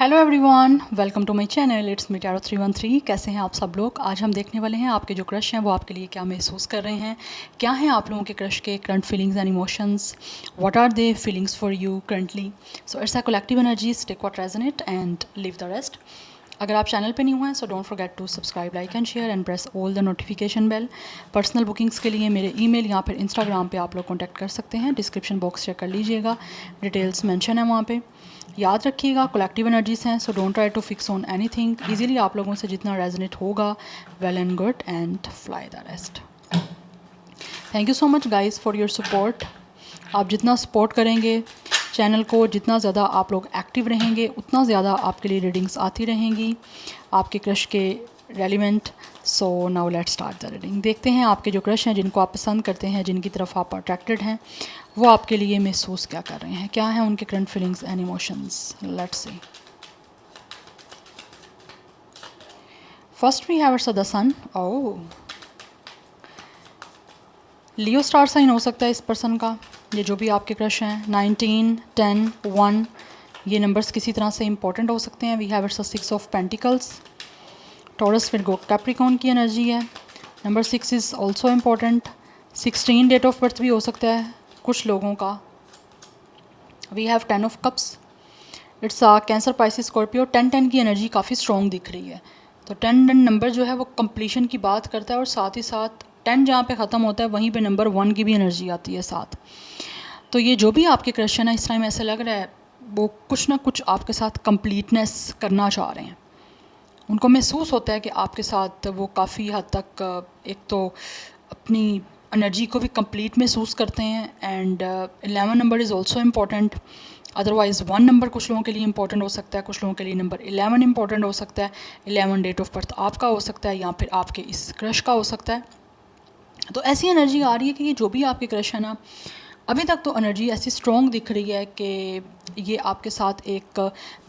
Hello everyone, welcome to my channel. It's me tarot 313। कैसे हैं आप सब लोग। आज हम देखने वाले हैं आपके जो क्रश हैं वो आपके लिए क्या महसूस कर रहे हैं, क्या हैं आप लोगों के क्रश के current feelings and emotions, what are they feelings for you currently. So it's a collective energies, take what resonate and leave the rest. अगर आप चैनल पे नहीं हुए हैं so don't forget to subscribe, like and share and press all the notification bell. Personal bookings के लिए मेरे email या फिर इंस्टाग्राम पे आप लोग कॉन्टैक्ट कर सकते हैं। डिस्क्रिप्शन बॉक्स चेक कर लीजिएगा, डिटेल्स मेंशन है वहाँ पे। याद रखिएगा कलेक्टिव एनर्जीज हैं, so don't try to fix on anything. Easily आप लोगों से जितना रेजोनेट होगा, well and good, and fly the rest. Thank you so much guys for your support. आप जितना सपोर्ट करेंगे चैनल को, जितना ज़्यादा आप लोग एक्टिव रहेंगे, उतना ज़्यादा आपके लिए रीडिंग्स आती रहेंगी आपके क्रश के relevant. So now let's start the reading. देखते हैं आपके जो क्रश हैं, जिनको आप पसंद करते हैं, जिनकी तरफ आप अट्रैक्टेड हैं, वो आपके लिए महसूस क्या कर रहे हैं, क्या हैं उनके current feelings and emotions. Let's see. First we have it's the sun. Oh, Leo star sign हो सकता है इस पर्सन का, ये जो भी आपके क्रश हैं। 19, 10, 1 ये नंबर्स किसी तरह से इंपॉर्टेंट हो सकते हैं। We have it's 6 of pentacles. Taurus Virgo Capricorn की एनर्जी है। Number 6 is also important. 16 date of birth भी हो सकता है कुछ लोगों का। We have 10 of cups. It's Cancer, Pisces, Scorpio. 10-10 की एनर्जी काफ़ी स्ट्रॉन्ग दिख रही है। तो 10 नंबर जो है वो कंप्लीशन की बात करता है, और साथ ही साथ 10 जहाँ पे ख़त्म होता है वहीं पे नंबर 1 की भी एनर्जी आती है साथ। तो ये जो भी आपके क्रश है ना, इस टाइम ऐसा लग रहा है वो कुछ ना कुछ आपके साथ कंप्लीटनेस करना चाह रहे हैं। उनको महसूस होता है कि आपके साथ वो काफ़ी हद तक एक तो अपनी एनर्जी को भी कंप्लीट महसूस करते हैं। And 11 number is also important. Otherwise 1 number कुछ लोगों के लिए इंपॉर्टेंट हो सकता है, कुछ लोगों के लिए नंबर 11 इंपॉर्टेंट हो सकता है। 11 डेट ऑफ बर्थ आपका हो सकता है, या फिर आपके इस क्रश का हो सकता है। तो ऐसी एनर्जी आ रही है कि ये जो भी आपके क्रश है ना, अभी तक तो एनर्जी ऐसी स्ट्रॉन्ग दिख रही है कि ये आपके साथ एक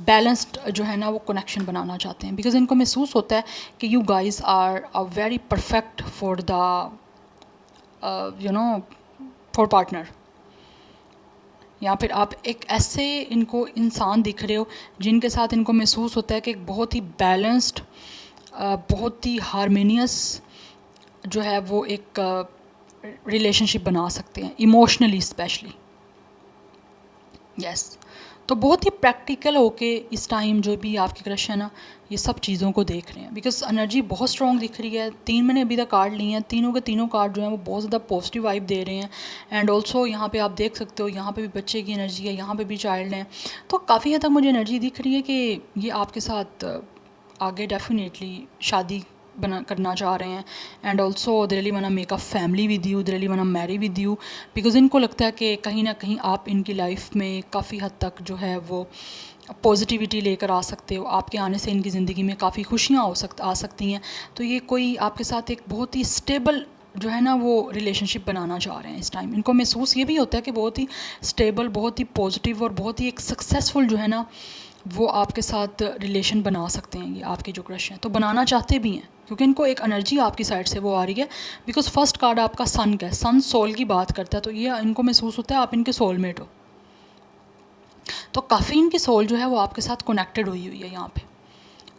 बैलेंस्ड जो है ना वो कनेक्शन बनाना चाहते हैं। बिकॉज इनको महसूस होता है कि you guys are a very perfect for the for partner, या फिर आप एक ऐसे इनको इंसान दिख रहे हो जिनके साथ इनको महसूस होता है कि एक बहुत ही बैलेंस्ड, बहुत ही हारमोनियस जो है वो एक रिलेशनशिप बना सकते हैं, इमोशनली स्पेशली। यस, तो बहुत ही प्रैक्टिकल होके इस टाइम जो भी आपके क्रश है ना, ये सब चीज़ों को देख रहे हैं। बिकॉज एनर्जी बहुत स्ट्रॉन्ग दिख रही है। 3 मैंने अभी तक कार्ड लिए हैं, तीनों के तीनों कार्ड जो हैं वो बहुत ज़्यादा पॉजिटिव वाइब दे रहे हैं। एंड ऑल्सो यहाँ पे आप देख सकते हो, यहाँ पे भी बच्चे की एनर्जी है, यहाँ पे भी चाइल्ड हैं। तो काफ़ी हद तक मुझे एनर्जी दिख रही है कि ये आपके साथ आगे डेफिनेटली शादी करना चाह रहे हैं। And also they really want make a family with you, they really want marry with you. Because इनको लगता है कि कहीं ना कहीं आप इनकी लाइफ में काफ़ी हद तक जो है वो पॉजिटिविटी लेकर आ सकते हो। आपके आने से इनकी ज़िंदगी में काफ़ी खुशियाँ आ सकती हैं। तो ये कोई आपके साथ एक बहुत ही स्टेबल जो है ना वो रिलेशनशिप बनाना चाह रहे हैं इस टाइम। इनको महसूस ये भी होता है कि बहुत ही स्टेबल, बहुत ही पॉजिटिव और बहुत ही एक सक्सेसफुल जो है ना वो आपके साथ रिलेशन बना सकते हैं। ये आपके जो क्रश हैं तो बनाना चाहते भी हैं, क्योंकि इनको एक एनर्जी आपकी साइड से वो आ रही है। बिकॉज फर्स्ट कार्ड आपका सन का है, सन सोल की बात करता है। तो ये इनको महसूस होता है आप इनके सोलमेट हो। तो काफ़ी इनकी सोल जो है वो आपके साथ कनेक्टेड हुई है यहाँ पे।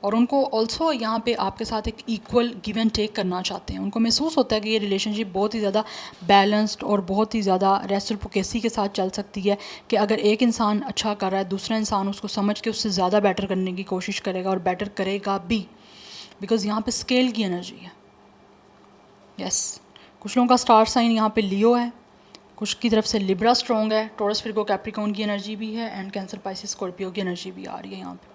और उनको ऑल्सो यहाँ पे आपके साथ एक इक्वल गिव एंड टेक करना चाहते हैं। उनको महसूस होता है कि ये रिलेशनशिप बहुत ही ज़्यादा बैलेंस्ड और बहुत ही ज़्यादा रेसिप्रोकेसी के साथ चल सकती है। कि अगर एक इंसान अच्छा कर रहा है, दूसरा इंसान उसको समझ के उससे ज़्यादा बेटर करने की कोशिश करेगा, और बेटर करेगा भी। बिकॉज़ यहाँ पे स्केल की एनर्जी है। यस, कुछ लोगों का स्टार साइन यहाँ पे लियो है, कुछ की तरफ से लिब्रा स्ट्रॉन्ग है, टॉरस विर्गो कैप्रिकॉर्न की एनर्जी भी है, एंड कैंसर, पाइसिस, स्कॉर्पियो की एनर्जी भी आ रही है यहाँ पे।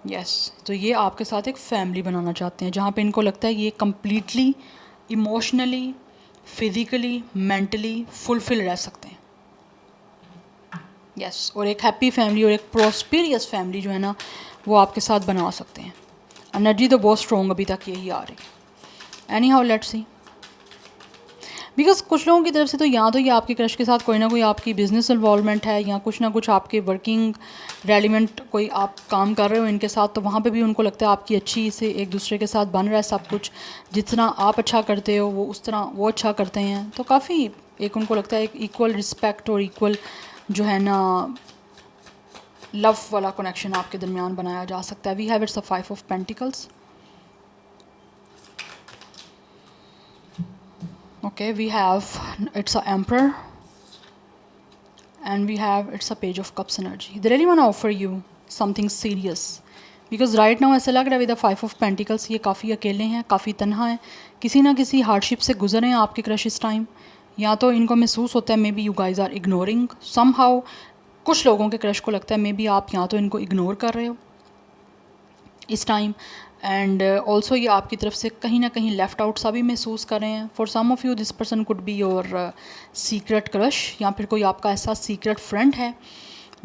यस, तो ये आपके साथ एक फैमिली बनाना चाहते हैं, जहाँ पे इनको लगता है ये completely emotionally, physically, mentally fulfil रह सकते हैं। यस, और एक हैप्पी फैमिली और एक प्रॉस्पेरियस फैमिली जो है ना वो आपके साथ बना सकते हैं। एनर्जी तो बहुत स्ट्रॉन्ग अभी तक यही आ रही है। Any how let's see. Because कुछ लोगों की तरफ से तो या तो ये आपके क्रश के साथ कोई ना कोई आपकी बिजनेस इन्वॉल्वमेंट है, या कुछ ना कुछ आपके वर्किंग रेलिवेंट कोई आप काम कर रहे हो इनके साथ। तो वहाँ पे भी उनको लगता है आपकी अच्छी से एक दूसरे के साथ बन रहा है सब कुछ। जितना आप अच्छा करते हो वो उस तरह वो अच्छा करते हैं। तो काफ़ी एक उनको लगता है एक इक्वल रिस्पेक्ट और इक्वल जो है ना लव वाला कनेक्शन आपके दरमियान बनाया जा सकता है। We have it's a 5 of pentacles. Okay, we have it's a emperor and we have it's a page of cups energy. They really want to offer you something serious because right now ऐसा लग रहा है with the 5 of pentacles ये काफ़ी अकेले हैं, काफ़ी तन्हा हैं, किसी ना किसी हार्डशिप से गुजर रहे हैं आपके क्रश इस टाइम। या तो इनको महसूस होता है maybe you guys are ignoring somehow, कुछ लोगों के क्रश को लगता है मे बी आप या तो इनको इग्नोर कर रहे हो इस टाइम, एंड ऑल्सो ये आपकी तरफ से कहीं ना कहीं लेफ़्ट आउट सा भी महसूस कर रहे हैं। For some of you this person could be your secret crush, या फिर कोई आपका ऐसा सीक्रेट फ्रेंड है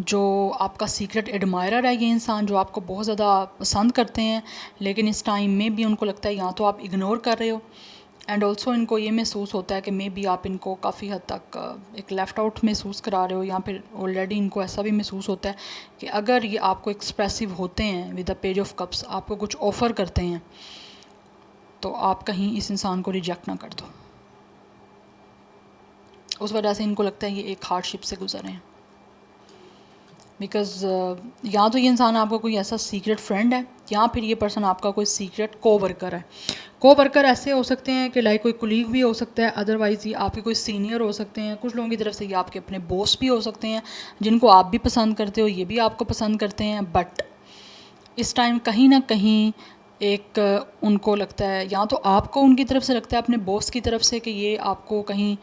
जो आपका सीक्रेट एडमायरर है। ये इंसान जो आपको बहुत ज़्यादा पसंद करते हैं, लेकिन इस टाइम में भी उनको लगता है या तो आप इग्नोर कर रहे हो, एंड ऑल्सो इनको ये महसूस होता है कि मे बी आप इनको काफ़ी हद तक एक लेफ़्ट आउट महसूस करा रहे हो, या फिर ऑलरेडी इनको ऐसा भी महसूस होता है कि अगर ये आपको एक्सप्रेसिव होते हैं with the page of cups, आपको कुछ ऑफ़र करते हैं, तो आप कहीं इस इंसान को रिजेक्ट ना कर दो। उस वजह से इनको लगता है ये एक हार्डशिप से गुजर रहे हैं बिकॉज़ या तो ये इंसान आपका कोई ऐसा सीक्रेट फ्रेंड है, या फिर ये पर्सन आपका कोई सीक्रेट को वर्कर है। को वर्कर ऐसे हो सकते हैं कि लाइक कोई कुलीग भी हो सकता है, अदरवाइज़ ये आपके कोई सीनियर हो सकते हैं। कुछ लोगों की तरफ से ये आपके अपने बॉस भी हो सकते हैं जिनको आप भी पसंद करते हो, ये भी आपको पसंद करते हैं। बट इस टाइम कहीं ना कहीं एक उनको लगता है, या तो आपको उनकी तरफ से लगता है अपने बॉस की तरफ से कि ये आपको कहीं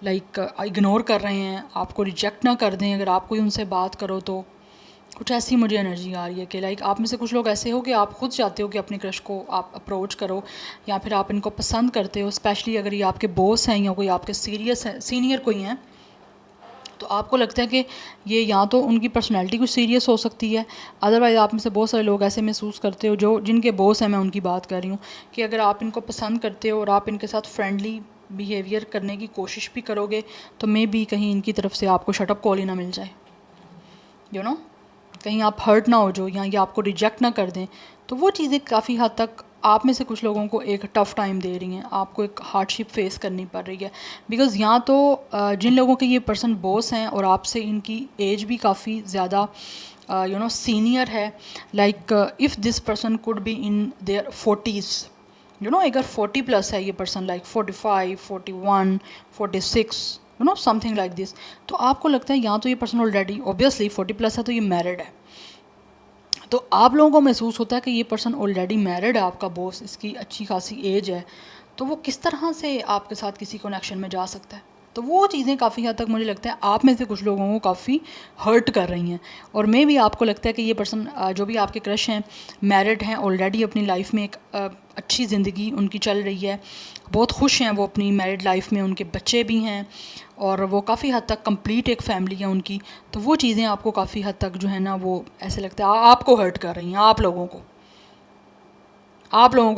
लाइक इग्नोर कर रहे हैं, आपको रिजेक्ट ना कर दें अगर आप कोई उनसे बात करो तो। कुछ ऐसी मुझे एनर्जी आ रही है कि लाइक आप में से कुछ लोग ऐसे हो कि आप खुद चाहते हो कि अपने क्रश को आप अप्रोच करो, या फिर आप इनको पसंद करते हो, स्पेशली अगर ये आपके बॉस हैं या कोई आपके सीनियर कोई हैं, तो आपको लगता है कि ये या तो उनकी पर्सनैलिटी कुछ सीरियस हो सकती है। अदरवाइज़ आप में से बहुत सारे लोग ऐसे महसूस करते हो जो जिनके बॉस हैं, मैं उनकी बात कर रही हूँ, कि अगर आप इनको पसंद करते हो और आप इनके साथ फ्रेंडली बिहेवियर करने की कोशिश भी करोगे तो मे बी कहीं इनकी तरफ से आपको शटअप कॉल ही ना मिल जाए, यू नो, कहीं आप हर्ट ना हो जो, या ये आपको रिजेक्ट ना कर दें। तो वो चीज़ें काफ़ी हद तक आप में से कुछ लोगों को एक टफ़ टाइम दे रही हैं, आपको एक हार्डशिप फेस करनी पड़ रही है। बिकॉज़ यहाँ तो जिन लोगों के ये पर्सन बॉस हैं और आपसे इनकी एज भी काफ़ी ज़्यादा यू नो सीनियर है, like if this person could be in their 40s, you know, अगर 40 प्लस है ये person, like 45, 41, 46, you know, something like this, तो आपको लगता है या तो ये पर्सन ऑलरेडी ऑब्वियसली 40 प्लस है तो ये मैरिड है, तो आप लोगों को महसूस होता है कि ये पर्सन ऑलरेडी मैरिड है, आपका बॉस, इसकी अच्छी खासी एज है, तो वो किस तरह से आपके साथ किसी कनेक्शन में जा सकता है। तो वो चीज़ें काफ़ी हद तक मुझे लगता है आप में से कुछ लोगों को काफ़ी हर्ट कर रही हैं, और मे भी आपको लगता है कि ये पर्सन जो भी आपके क्रश हैं मैरिड हैं, ऑलरेडी अपनी लाइफ में एक अच्छी ज़िंदगी उनकी चल रही है, बहुत खुश हैं वो अपनी मैरिड लाइफ में, उनके बच्चे भी हैं और वो काफ़ी हद तक कंप्लीट एक फ़ैमिली है उनकी। तो वो चीज़ें आपको काफ़ी हद तक जो है ना वो ऐसे लगता है आपको हर्ट कर रही हैं, आप लोगों को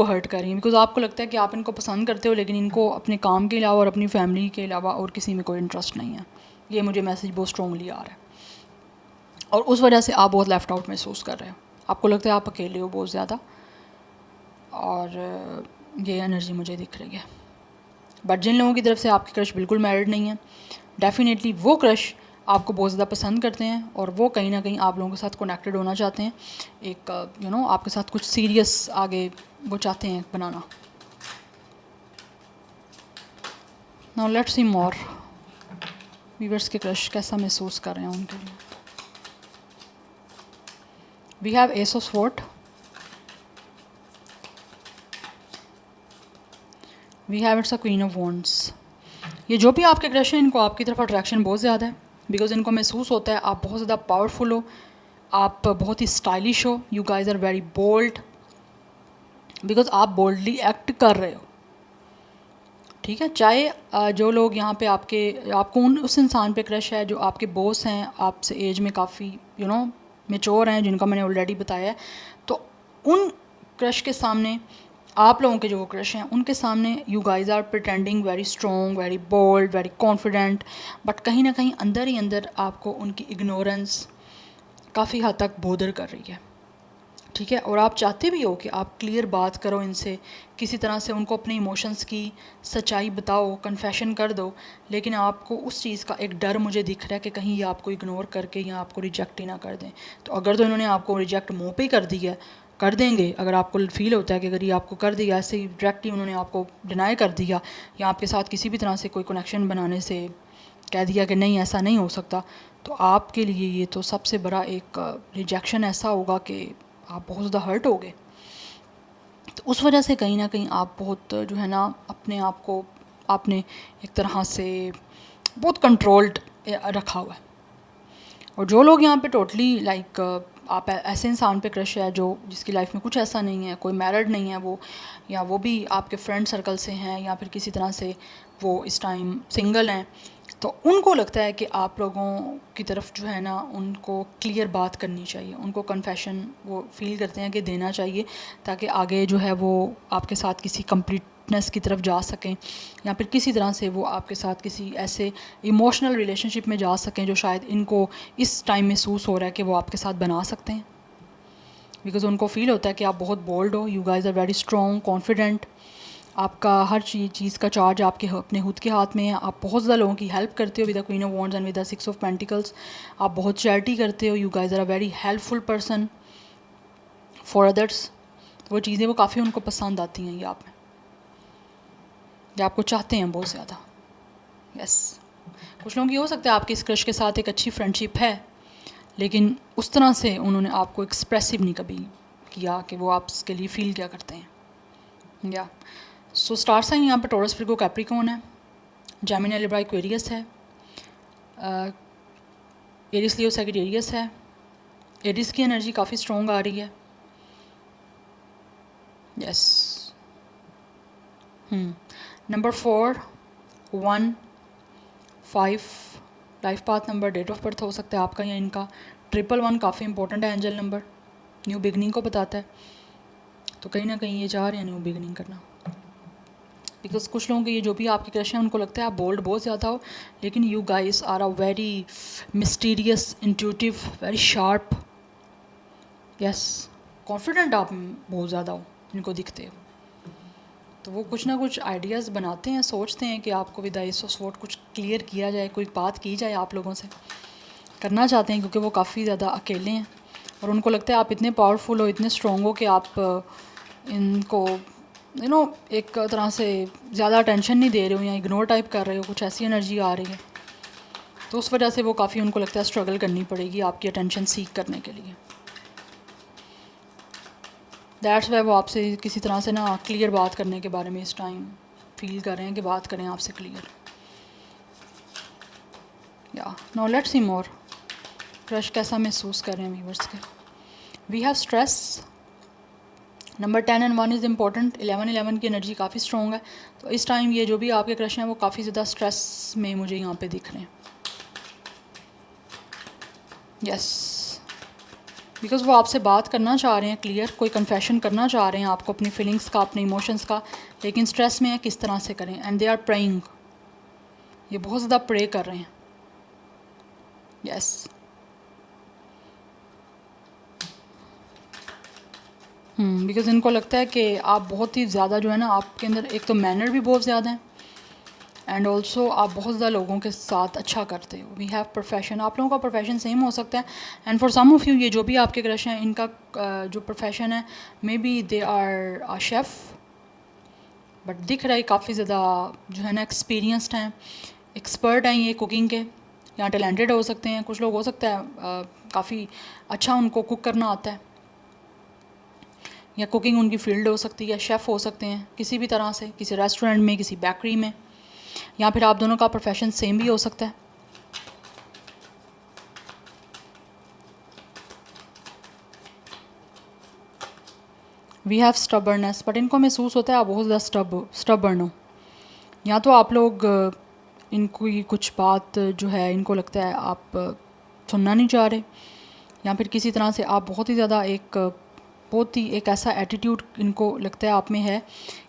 हर्ट कर रही हैं, बिकॉज़ आपको लगता है कि आप इनको पसंद करते हो लेकिन इनको अपने काम के अलावा और अपनी फैमिली के अलावा और किसी में कोई इंटरेस्ट नहीं है। ये मुझे मैसेज बहुत स्ट्रॉन्गली आ रहा है, और उस वजह से आप बहुत लेफ़्ट आउट महसूस कर रहे हो, आपको लगता है आप अकेले हो बहुत ज़्यादा, और ये एनर्जी मुझे दिख रही है। बट जिन लोगों की तरफ से आपके क्रश बिल्कुल मैरिड नहीं है, डेफिनेटली वो क्रश आपको बहुत ज़्यादा पसंद करते हैं और वो कहीं ना कहीं आप लोगों के साथ कनेक्टेड होना चाहते हैं, एक यू नो आपके साथ कुछ सीरियस आगे वो चाहते हैं बनाना। Now let's see more viewers के क्रश कैसा महसूस कर रहे हैं उनके लिए। We have ace of sword, we have it's a queen of wands. ये जो भी आपके क्रश हैं इनको आपकी तरफ अट्रैक्शन बहुत ज़्यादा है, बिकॉज़ इनको महसूस होता है आप बहुत ज़्यादा पावरफुल हो, आप बहुत ही स्टाइलिश हो, you guys are very bold, because आप बोल्डली एक्ट कर रहे हो, ठीक है। चाहे जो लोग यहाँ पे आपको उस इंसान पे क्रश है जो आपके बॉस हैं, आपसे एज में काफ़ी यू नो मेच्योर हैं, जिनका मैंने ऑलरेडी बताया है, तो उन क्रश के सामने आप लोगों के जो क्रश हैं उनके सामने you guys are pretending very strong, very bold, very confident, but कहीं ना कहीं अंदर ही अंदर आपको उनकी इग्नोरेंस काफ़ी हद तक बोदर कर रही है। ठीक है, और आप चाहते भी हो कि आप क्लियर बात करो इनसे, किसी तरह से उनको अपने इमोशंस की सच्चाई बताओ, कन्फेशन कर दो, लेकिन आपको उस चीज़ का एक डर मुझे दिख रहा है कि कहीं ये आपको इग्नोर करके या आपको रिजेक्ट ही ना कर दें। तो अगर तो इन्होंने आपको रिजेक्ट मुंह पे ही कर दिया है, कर देंगे, अगर आपको फील होता है कि अगर ये आपको कर दिया, ऐसे ही डायरेक्टली उन्होंने आपको डिनाई कर दिया या आपके साथ किसी भी तरह से कोई कनेक्शन बनाने से कह दिया कि नहीं ऐसा नहीं हो सकता, तो आपके लिए ये तो सबसे बड़ा एक रिजेक्शन ऐसा होगा कि आप बहुत ज़्यादा हर्ट हो गए। तो उस वजह से कहीं ना कहीं आप बहुत जो है ना अपने आप को आपने एक तरह से बहुत कंट्रोल्ड रखा हुआ है। और जो लोग यहाँ पे टोटली लाइक आप ऐसे इंसान पे क्रश है जो जिसकी लाइफ में कुछ ऐसा नहीं है, कोई मैरिड नहीं है वो, या वो भी आपके फ्रेंड सर्कल से हैं या फिर किसी तरह से वो इस टाइम सिंगल हैं, तो उनको लगता है कि आप लोगों की तरफ जो है ना उनको क्लियर बात करनी चाहिए, उनको कन्फेशन वो फील करते हैं कि देना चाहिए, ताकि आगे जो है वो आपके साथ किसी कंप्लीटनेस की तरफ जा सकें या फिर किसी तरह से वो आपके साथ किसी ऐसे इमोशनल रिलेशनशिप में जा सकें जो शायद इनको इस टाइम महसूस हो रहा है कि वो आपके साथ बना सकते हैं। बिकॉज़ उनको फील होता है कि आप बहुत बोल्ड हो, you guys are very strong, confident, आपका हर चीज़ का चार्ज आपके अपने खुद के हाथ में है, आप बहुत ज़्यादा लोगों की हेल्प करते हो with the queen of wands and with the six of pentacles, आप बहुत चैरिटी करते हो, you guys are a very helpful person for others. वो चीज़ें वो काफ़ी उनको पसंद आती हैं ये आप में, ये आपको चाहते हैं बहुत ज़्यादा। यस, कुछ लोगों की हो सकता है आपके इस क्रश के साथ एक अच्छी फ्रेंडशिप है, लेकिन उस तरह से उन्होंने आपको एक्सप्रेसिव नहीं कभी किया कि वो आप इसके लिए फ़ील क्या करते हैं। या सो स्टार साइन यहाँ पर टॉरस, विर्गो, कैप्रिकॉर्न है, जेमिनी, लिब्रा, एक्वेरियस है, एरिस, लियो, सैजिटेरियस है। एरिस की एनर्जी काफ़ी स्ट्रॉन्ग आ रही है। Yes. Number 4, 1, 5 life path number, date of birth हो सकता है आपका या इनका। 111 काफ़ी इंपॉर्टेंट है एंजल नंबर, न्यू बिगनिंग को बताता है, तो कहीं ना कहीं ये चाह रहे हैं न्यू बिगनिंग करना। बिकॉज कुछ लोगों के ये जो भी आपके क्रश हैं उनको लगता है आप बोल्ड बहुत ज़्यादा हो, लेकिन you guys are a very mysterious, intuitive, very sharp, yes, confident आप बहुत ज़्यादा हो, इनको दिखते हो। तो वो कुछ ना कुछ आइडियाज़ बनाते हैं, सोचते हैं कि आपको विद एस ऑफ स्वॉर्ड कुछ क्लियर किया जाए, कोई बात की जाए आप लोगों से, करना चाहते हैं क्योंकि वो काफ़ी ज़्यादा अकेले हैं और उनको लगता है आप इतने पावरफुल हो, इतने स्ट्रॉन्ग हो कि आप इनको एक तरह से ज़्यादा अटेंशन नहीं दे रहे हो या इग्नोर टाइप कर रहे हो, कुछ ऐसी एनर्जी आ रही है। तो उस वजह से वो काफ़ी उनको लगता है स्ट्रगल करनी पड़ेगी आपकी अटेंशन सीख करने के लिए। दैट्स वाई वो आपसे किसी तरह से ना क्लियर बात करने के बारे में इस टाइम फील कर रहे हैं कि बात करें आपसे क्लियर। या now let's see more, crush कैसा महसूस कर रहे हैं व्यूअर्स के। We have stress, number 10 and 1 is important. 11 की एनर्जी काफ़ी स्ट्रॉन्ग है, तो इस टाइम ये जो भी आपके क्रश हैं वो काफ़ी ज़्यादा स्ट्रेस में मुझे यहाँ पे दिख रहे हैं। यस, बिकॉज़ वो आपसे बात करना चाह रहे हैं क्लियर, कोई कन्फेशन करना चाह रहे हैं आपको अपनी फीलिंग्स का, अपने इमोशंस का, लेकिन स्ट्रेस में है किस तरह से करें। एंड दे आर प्रेइंग, ये बहुत ज़्यादा प्रे कर रहे हैं। यस, बिकॉज़ इनको लगता है कि आप बहुत ही ज़्यादा जो है ना आपके अंदर एक तो मैनर भी बहुत ज़्यादा है एंड ऑल्सो आप बहुत ज़्यादा लोगों के साथ अच्छा करते हो। वी हैव प्रोफेशन, आप लोगों का प्रोफेशन सेम हो सकता है and for some of you ये जो भी आपके क्रश हैं इनका जो प्रोफेशन है maybe they are a chef, but दिख रहा है काफ़ी ज़्यादा जो है ना एक्सपीरियंस्ड हैं, एक्सपर्ट हैं ये कुकिंग के, या टैलेंटेड हो सकते हैं। कुछ लोग हो सकता है काफ़ी अच्छा उनको कुक करना आता है, या कुकिंग उनकी फील्ड हो सकती है, या शेफ़ हो सकते हैं किसी भी तरह से, किसी रेस्टोरेंट में, किसी बेकरी में, या फिर आप दोनों का प्रोफेशन सेम भी हो सकता है। वी हैव स्टबर्ननेस, बट इनको महसूस होता है आप बहुत ज़्यादा स्टबर्न हो, या तो आप लोग इनको कुछ बात जो है इनको लगता है आप सुनना नहीं चाह रहे, या फिर किसी तरह से आप बहुत ही ज़्यादा बहुत ही एक ऐसा एटीट्यूड इनको लगता है आप में है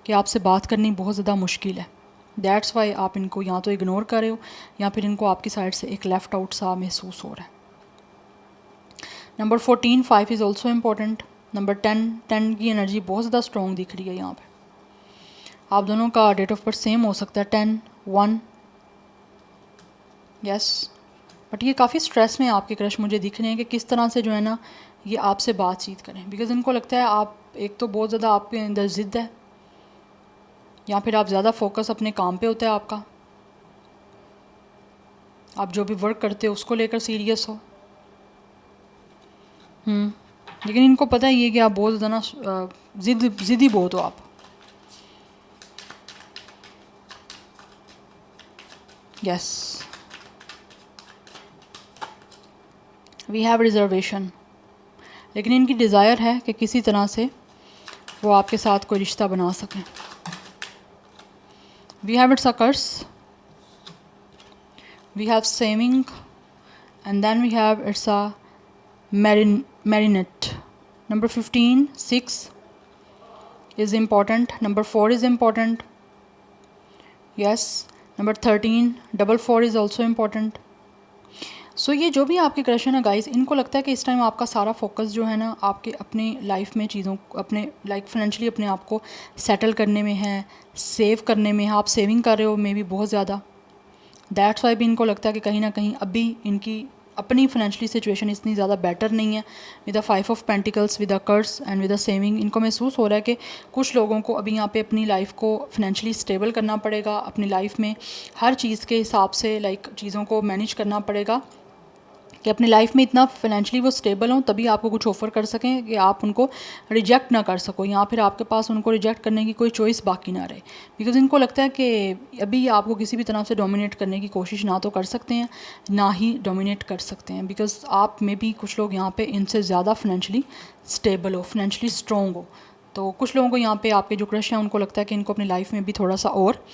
कि आपसे बात करनी बहुत ज़्यादा मुश्किल है। दैट्स वाई आप इनको या तो इग्नोर कर रहे हो या फिर इनको आपकी साइड से एक लेफ़्ट आउट सा महसूस हो रहा है। Number 14, 5 is also important. Number 10 की एनर्जी बहुत ज़्यादा स्ट्रॉन्ग दिख रही है यहाँ पे। आप दोनों का डेट ऑफ बर्थ सेम हो सकता है, 10 1, यस। बट ये काफ़ी स्ट्रेस में आपके क्रश मुझे दिख रहे हैं कि किस तरह से जो है ना ये आपसे बातचीत करें, बिकॉज इनको लगता है आप एक तो बहुत ज़्यादा आपके अंदर ज़िद है, या फिर आप ज़्यादा फोकस अपने काम पे होता है आपका, आप जो भी वर्क करते हो उसको लेकर सीरियस हो। लेकिन इनको पता ही है कि आप बहुत ज़्यादा ना ज़िद्दी बहुत हो आप। यस, वी हैव रिजर्वेशन, लेकिन इनकी डिज़ायर है कि किसी तरह से वो आपके साथ कोई रिश्ता बना सकें। We have it's a curse, we have saving, and then we have it's a marinette. Number 15 6 is important, number 4 is important, yes. Number 13 4 is also important. सो ये जो भी आपके क्रश है ना गाइस, इनको लगता है कि इस टाइम आपका सारा फोकस जो है ना आपके अपने लाइफ में चीज़ों अपने लाइक फाइनेंशियली अपने आप को सेटल करने में है, सेव करने में है। आप सेविंग कर रहे हो मे बी बहुत ज़्यादा, दैट्स वाई भी इनको लगता है कि कहीं ना कहीं अभी इनकी अपनी फाइनेंशियली सिचुएशन इतनी ज़्यादा बेटर नहीं है। With the 5 of pentacles, with the curse and with the saving, इनको महसूस हो रहा है कि कुछ लोगों को अभी यहाँ पे अपनी लाइफ को फाइनेंशियली स्टेबल करना पड़ेगा, अपनी लाइफ में हर चीज़ के हिसाब से लाइक चीज़ों को मैनेज करना पड़ेगा कि अपनी लाइफ में इतना फाइनेंशियली वो स्टेबल हों तभी आपको कुछ ऑफ़र कर सकें कि आप उनको रिजेक्ट ना कर सको, या फिर आपके पास उनको रिजेक्ट करने की कोई चॉइस बाकी ना रहे। बिकॉज इनको लगता है कि अभी आपको किसी भी तरह से डोमिनेट करने की कोशिश ना तो कर सकते हैं, ना ही डोमिनेट कर सकते हैं, बिकॉज आप में भी कुछ लोग यहाँ पे इनसे ज़्यादा फाइनेंशियली स्टेबल हो, फाइनेंशियली स्ट्रॉन्ग हो। तो कुछ लोगों को यहाँ पे आपके जो क्रश हैं उनको लगता है कि इनको अपनी लाइफ में भी थोड़ा सा और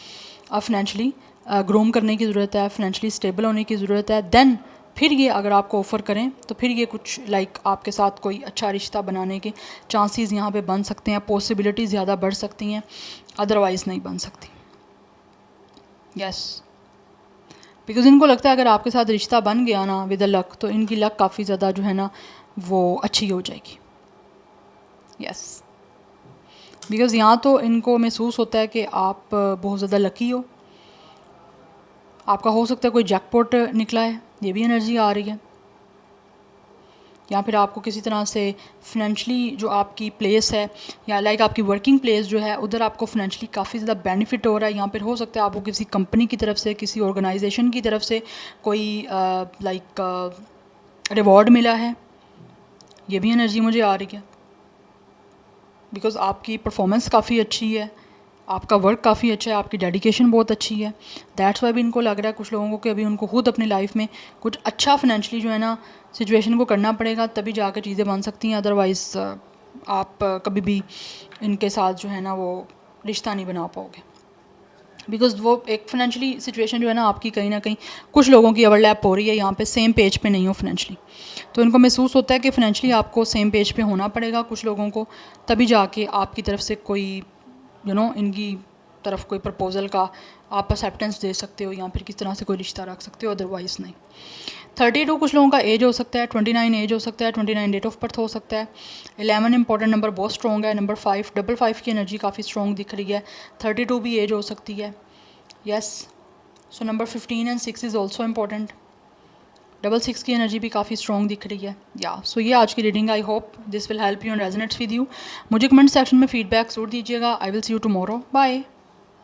फाइनेंशियली ग्रोम करने की ज़रूरत है, फाइनेंशियली स्टेबल होने की ज़रूरत है। देन फिर ये अगर आपको ऑफ़र करें तो फिर ये कुछ लाइक आपके साथ कोई अच्छा रिश्ता बनाने के चांसेस यहाँ पे बन सकते हैं, पॉसिबिलिटी ज़्यादा बढ़ सकती हैं, अदरवाइज़ नहीं बन सकती। यस, बिकॉज इनको लगता है अगर आपके साथ रिश्ता बन गया ना विद लक, तो इनकी लक काफ़ी ज़्यादा जो है ना वो अच्छी हो जाएगी। यस, बिकॉज़ यहाँ तो इनको महसूस होता है कि आप बहुत ज़्यादा लकी हो, आपका हो सकता है कोई जैकपॉट निकला है, ये भी एनर्जी आ रही है, या फिर आपको किसी तरह से फाइनेंशियली जो आपकी प्लेस है या लाइक आपकी वर्किंग प्लेस जो है उधर आपको फाइनेंशियली काफ़ी ज़्यादा बेनिफिट हो रहा है। यहाँ पर हो सकता है आपको किसी कंपनी की तरफ से, किसी ऑर्गेनाइजेशन की तरफ से कोई लाइक रिवॉर्ड मिला है, ये भी एनर्जी मुझे आ रही है। बिकॉज़ आपकी परफॉर्मेंस काफ़ी अच्छी है, आपका वर्क काफ़ी अच्छा है, आपकी डेडिकेशन बहुत अच्छी है। दैट्स वाई भी इनको लग रहा है कुछ लोगों को कि अभी उनको खुद अपनी लाइफ में कुछ अच्छा फाइनेंशियली जो है ना सिचुएशन को करना पड़ेगा, तभी जाकर चीज़ें बन सकती हैं। अदरवाइज़ आप कभी भी इनके साथ जो है ना वो रिश्ता नहीं बना पाओगे, बिकॉज़ वो एक फाइनेंशियली सिचुएशन जो है ना आपकी कहीं ना कहीं कुछ लोगों की ओवरलैप हो रही है, यहाँ पे सेम पेज पे नहीं हो फाइनेंशियली। तो इनको महसूस होता है कि फाइनेंशियली आपको सेम पेज पे होना पड़ेगा कुछ लोगों को, तभी जाके आपकी तरफ से कोई इनकी तरफ कोई प्रपोज़ल का आप एक्सेप्टेंस दे सकते हो, या फिर किस तरह से कोई रिश्ता रख सकते हो, अदरवाइज़ नहीं। 32 कुछ लोगों का एज हो सकता है, 29 एज हो सकता है, 29 डेट ऑफ बर्थ हो सकता है। 11 इंपॉर्टेंट नंबर बहुत स्ट्रॉन्ग है। नंबर 5 55 की एनर्जी काफ़ी स्ट्रॉन्ग दिख रही है। 32 भी एज हो सकती है। Yes, so number 15 and 6 is also important. 66 की एनर्जी भी काफ़ी स्ट्रॉन्ग दिख रही है। या सो ये आज की reading, I hope this will help you and resonates with you. मुझे कमेंट सेक्शन में फीडबैक ज़रूर दीजिएगा। I will see you tomorrow, bye.